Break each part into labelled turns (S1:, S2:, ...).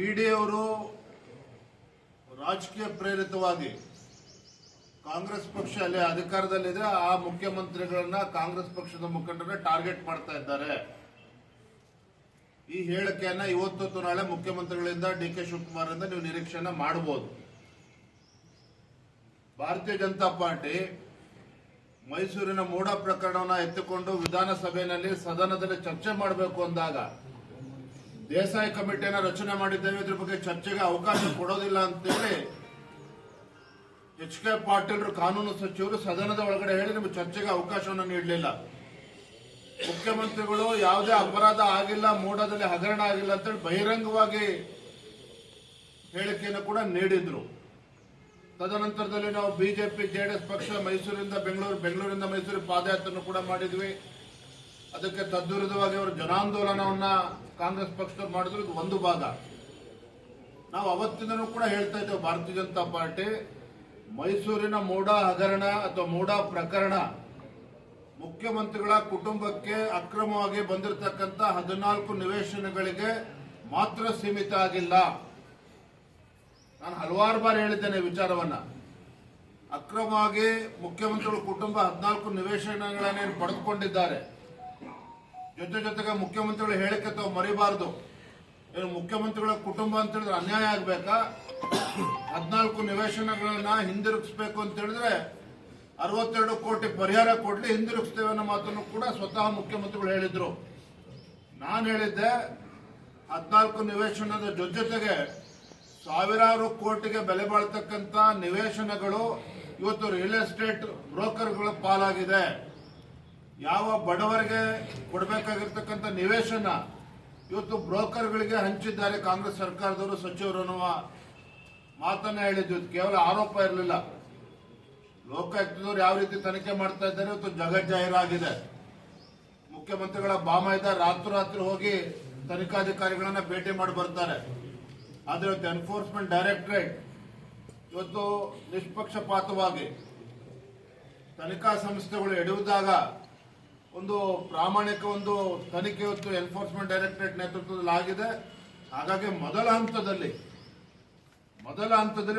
S1: ಇಡಿ ಅವರು ರಾಜಕೀಯ ಪ್ರೇರಿತವಾಗಿ ಕಾಂಗ್ರೆಸ್ ಪಕ್ಷ ಅಲ್ಲಿ ಅಧಿಕಾರದಲ್ಲಿದೆ, ಆ ಮುಖ್ಯಮಂತ್ರಿಗಳನ್ನ ಕಾಂಗ್ರೆಸ್ ಪಕ್ಷದ ಮುಖಂಡರನ್ನ ಟಾರ್ಗೆಟ್ ಮಾಡ್ತಾ ಇದ್ದಾರೆ. ಈ ಹೇಳಿಕೆಯನ್ನ ಇವತ್ತು ನಾಳೆ ಮುಖ್ಯಮಂತ್ರಿಗಳಿಂದ ಡಿ.ಕೆ. ಶಿವಕುಮಾರ್ ಇಂದ ನೀವು ನಿರೀಕ್ಷೆಯನ್ನ ಮಾಡಬಹುದು. ಭಾರತೀಯ ಜನತಾ ಪಾರ್ಟಿ ಮೈಸೂರಿನ ಮೂಡ ಪ್ರಕರಣವನ್ನ ಎತ್ತಿಕೊಂಡು ವಿಧಾನಸಭೆಯಲ್ಲಿ ಸದನದಲ್ಲಿ ಚರ್ಚೆ ಮಾಡಬೇಕು ಅಂದಾಗ ದೇಸಾಯಿ ಕಮಿಟಿಯನ್ನ ರಚನೆ ಮಾಡಿದ್ದೇವೆ, ಇದ್ರ ಬಗ್ಗೆ ಚರ್ಚೆಗೆ ಅವಕಾಶ ಕೊಡೋದಿಲ್ಲ ಅಂತೇಳಿ ಎಚ್.ಕೆ. ಪಾಟೀಲ್ ಕಾನೂನು ಸಚಿವರು ಸದನದ ಒಳಗಡೆ ಹೇಳಿ ನಿಮಗೆ ಚರ್ಚೆಗೆ ಅವಕಾಶವನ್ನು ನೀಡಲಿಲ್ಲ. ಮುಖ್ಯಮಂತ್ರಿಗಳು ಯಾವುದೇ ಅಪರಾಧ ಆಗಿಲ್ಲ, ಮೂಡದಲ್ಲಿ ಹಗರಣ ಆಗಿಲ್ಲ ಅಂತೇಳಿ ಬಹಿರಂಗವಾಗಿ ಹೇಳಿಕೆಯನ್ನು ಕೂಡ ನೀಡಿದ್ರು. ತದನಂತರದಲ್ಲಿ ನಾವು ಬಿಜೆಪಿ ಜೆಡಿಎಸ್ ಪಕ್ಷ ಮೈಸೂರಿಂದ ಬೆಂಗಳೂರು, ಬೆಂಗಳೂರಿಂದ ಮೈಸೂರು ಪಾದಯಾತ್ರೆಯನ್ನು ಕೂಡ ಮಾಡಿದ್ವಿ. ಅದಕ್ಕೆ ತದ್ವಿರುದ್ಧವಾಗಿ ಅವರು ಜನಾಂದೋಲನವನ್ನ ಕಾಂಗ್ರೆಸ್ ಪಕ್ಷದವರು ಮಾಡಿದ್ರು. ಇದು ಒಂದು ಭಾಗ. ನಾವು ಅವತ್ತಿಂದನೂ ಕೂಡ ಹೇಳ್ತಾ ಇದ್ದೇವೆ, ಭಾರತೀಯ ಜನತಾ ಪಾರ್ಟಿ ಮೈಸೂರಿನ ಮೂಡ ಹಗರಣ ಅಥವಾ ಮೂಡ ಪ್ರಕರಣ ಮುಖ್ಯಮಂತ್ರಿಗಳ ಕುಟುಂಬಕ್ಕೆ ಅಕ್ರಮವಾಗಿ ಬಂದಿರತಕ್ಕಂತ 14 ನಿವೇಶನಗಳಿಗೆ ಮಾತ್ರ ಸೀಮಿತ ಆಗಿಲ್ಲ. ನಾನು ಹಲವಾರು ಬಾರಿ ಹೇಳಿದ್ದೇನೆ ವಿಚಾರವನ್ನ. ಅಕ್ರಮವಾಗಿ ಮುಖ್ಯಮಂತ್ರಿಗಳ ಕುಟುಂಬ 14 ನಿವೇಶನಗಳನ್ನೇನು ಪಡೆದುಕೊಂಡಿದ್ದಾರೆ. ಜೊತೆಗೆ ಮುಖ್ಯಮಂತ್ರಿಗಳು ಹೇಳಿಕೆ ತಾವು ಮರಿಬಾರದು. ಏನು ಮುಖ್ಯಮಂತ್ರಿಗಳ ಕುಟುಂಬ ಅಂತ ಹೇಳಿದ್ರೆ ಅನ್ಯಾಯ ಆಗ್ಬೇಕಾ? 14 ನಿವೇಶನಗಳನ್ನ ಹಿಂದಿರುಗಿಸಬೇಕು ಅಂತ ಹೇಳಿದ್ರೆ 62 ಕೋಟಿ ಪರಿಹಾರ ಕೊಡ್ಲಿ, ಹಿಂದಿರುಗಿಸ್ತೇವೆ ಅನ್ನೋ ಮಾತನ್ನು ಕೂಡ ಸ್ವತಃ ಮುಖ್ಯಮಂತ್ರಿಗಳು ಹೇಳಿದ್ರು. ನಾನು ಹೇಳಿದ್ದೆ 14 ನಿವೇಶನದ ಜೊತೆಗೆ ಸಾವಿರಾರು ಕೋಟಿಗೆ ಬೆಲೆ ಬಾಳ್ತಕ್ಕಂತ ನಿವೇಶನಗಳು ಇವತ್ತು ರಿಯಲ್ ಎಸ್ಟೇಟ್ ಬ್ರೋಕರ್ಗಳ ಪಾಲಾಗಿದೆ. ಯಾವ ಬಡವರಿಗೆ ಕೊಡಬೇಕಾಗಿರ್ತಕ್ಕಂಥ ನಿವೇಶನ ಇವತ್ತು ಬ್ರೋಕರ್ಗಳಿಗೆ ಹಂಚಿದ್ದಾರೆ ಕಾಂಗ್ರೆಸ್ ಸರ್ಕಾರದವರು, ಸಚಿವರು ಅನ್ನುವ ಮಾತನ್ನ ಹೇಳಿದ್ವಿ. ಕೇವಲ ಆರೋಪ ಇರಲಿಲ್ಲ. ಲೋಕಾಯುಕ್ತದವರು ಯಾವ ರೀತಿ ತನಿಖೆ ಮಾಡ್ತಾ ಇದ್ದಾರೆ ಇವತ್ತು ಜಗಜ್ಜಾಹೀರಾಗಿದೆ. ಮುಖ್ಯಮಂತ್ರಿಗಳ ಬಾಮೈದ ರಾತ್ರಿ ಹೋಗಿ ತನಿಖಾಧಿಕಾರಿಗಳನ್ನ ಭೇಟಿ ಮಾಡಿ ಬರ್ತಾರೆ. ಆದ್ರೆ ಇವತ್ತು ಎನ್ಫೋರ್ಸ್ಮೆಂಟ್ ಡೈರೆಕ್ಟರೇಟ್ ಇವತ್ತು ನಿಷ್ಪಕ್ಷಪಾತವಾಗಿ ತನಿಖಾ ಸಂಸ್ಥೆಗಳು ಎಡುವುದಾಗ ಒಂದು ಪ್ರಾಮಾಣಿಕ ಒಂದು ತನಿಖೆ ಇವತ್ತು ಎನ್ಫೋರ್ಸ್ಮೆಂಟ್ ಡೈರೆಕ್ಟರೇಟ್ ನೇತೃತ್ವದಲ್ಲಿ ಆಗಿದೆ. ಹಾಗಾಗಿ ಮೊದಲ ಹಂತದಲ್ಲಿ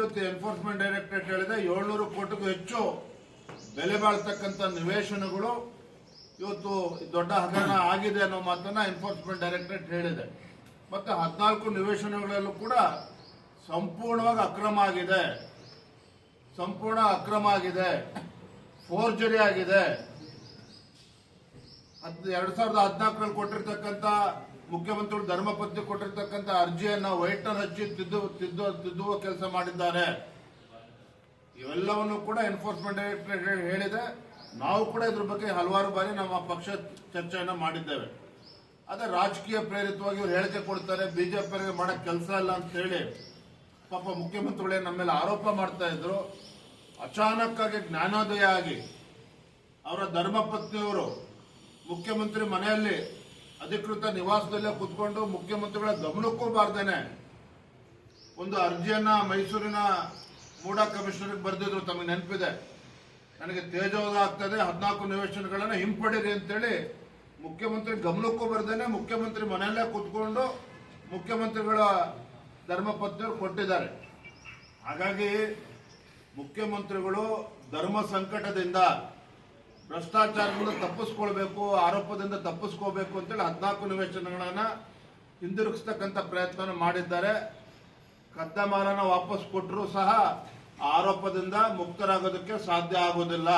S1: ಇವತ್ತು ಎನ್ಫೋರ್ಸ್ಮೆಂಟ್ ಡೈರೆಕ್ಟರೇಟ್ ಹೇಳಿದೆ 700 ಕೋಟಿಗೂ ಹೆಚ್ಚು ಬೆಲೆ ಬಾಳ್ತಕ್ಕಂಥ ನಿವೇಶನಗಳು ಇವತ್ತು ದೊಡ್ಡ ಹಗರಣ ಆಗಿದೆ ಅನ್ನೋ ಮಾತನ್ನ ಎನ್ಫೋರ್ಸ್ಮೆಂಟ್ ಡೈರೆಕ್ಟರೇಟ್ ಹೇಳಿದೆ. ಮತ್ತೆ 14 ನಿವೇಶನಗಳಲ್ಲೂ ಕೂಡ ಸಂಪೂರ್ಣ ಅಕ್ರಮ ಆಗಿದೆ, ಫೋರ್ಜರಿ ಆಗಿದೆ. 2014ರಲ್ಲಿ ಕೊಟ್ಟಿರ್ತಕ್ಕಂಥ ಮುಖ್ಯಮಂತ್ರಿಗಳು ಧರ್ಮಪತ್ನಿ ಕೊಟ್ಟಿರ್ತಕ್ಕಂಥ ಅರ್ಜಿಯನ್ನ ವೈಟ್ನರ್ ಹಚ್ಚಿ ತಿದ್ದುವ ಕೆಲಸ ಮಾಡಿದ್ದಾರೆ. ಇವೆಲ್ಲವನ್ನು ಕೂಡ ಎನ್ಫೋರ್ಸ್ಮೆಂಟ್ ಡೈರೆಕ್ಟರೇಟ್ ಹೇಳಿದೆ. ನಾವು ಕೂಡ ಇದ್ರ ಬಗ್ಗೆ ಹಲವಾರು ಬಾರಿ ನಮ್ಮ ಪಕ್ಷ ಚರ್ಚೆಯನ್ನ ಮಾಡಿದ್ದೇವೆ. ಅದೇ ರಾಜಕೀಯ ಪ್ರೇರಿತವಾಗಿ ಇವರು ಹೇಳಿಕೆ ಕೊಡ್ತಾರೆ, ಬಿಜೆಪಿಯವರಿಗೆ ಮಾಡಕ್ ಕೆಲಸ ಇಲ್ಲ ಅಂತ ಹೇಳಿ ಪಾಪ ಮುಖ್ಯಮಂತ್ರಿಗಳೇ ನಮ್ಮ ಮೇಲೆ ಆರೋಪ ಮಾಡ್ತಾ ಇದ್ರು. ಅಚಾನಕ್ ಆಗಿ ಜ್ಞಾನೋದಯ ಆಗಿ ಅವರ ಧರ್ಮಪತ್ನಿಯವರು ಮುಖ್ಯಮಂತ್ರಿ ಮನೆಯಲ್ಲಿ ಅಧಿಕೃತ ನಿವಾಸದಲ್ಲೇ ಕುತ್ಕೊಂಡು ಮುಖ್ಯಮಂತ್ರಿಗಳ ಗಮನಕ್ಕೂ ಬಾರ್ದೇನೆ ಒಂದು ಅರ್ಜಿಯನ್ನ ಮೈಸೂರಿನ ಮೂಡ ಕಮಿಷನರ್ಗೆ ಬರೆದಿದ್ರು. ತಮಗೆ ನೆನಪಿದೆ, ನನಗೆ ತೇಜೋವಧ ಆಗ್ತದೆ, 14 ನಿವೇಶನಗಳನ್ನ ಹಿಂಪಡೀರಿ ಅಂತೇಳಿ ಮುಖ್ಯಮಂತ್ರಿ ಗಮನಕ್ಕೂ ಬರ್ದೇನೆ ಮುಖ್ಯಮಂತ್ರಿ ಮನೆಯಲ್ಲೇ ಕುತ್ಕೊಂಡು ಮುಖ್ಯಮಂತ್ರಿಗಳ ಧರ್ಮಪತ್ನಿಯವರು ಕೊಟ್ಟಿದ್ದಾರೆ. ಹಾಗಾಗಿ ಮುಖ್ಯಮಂತ್ರಿಗಳು ಧರ್ಮ ಸಂಕಟದಿಂದ, ಭ್ರಷ್ಟಾಚಾರದಿಂದ ತಪ್ಪಿಸ್ಕೊಳ್ಬೇಕು, ಆರೋಪದಿಂದ ತಪ್ಪಿಸ್ಕೋಬೇಕು ಅಂತೇಳಿ 14 ನಿವೇಶನಗಳನ್ನ ಹಿಂದಿರುಗಿಸ್ತಕ್ಕಂಥ ಪ್ರಯತ್ನ ಮಾಡಿದ್ದಾರೆ. ಕದ್ದ ಮಾಲನ್ನ ವಾಪಸ್ ಕೊಟ್ಟರೂ ಸಹ ಆರೋಪದಿಂದ ಮುಕ್ತರಾಗೋದಕ್ಕೆ ಸಾಧ್ಯ ಆಗೋದಿಲ್ಲ.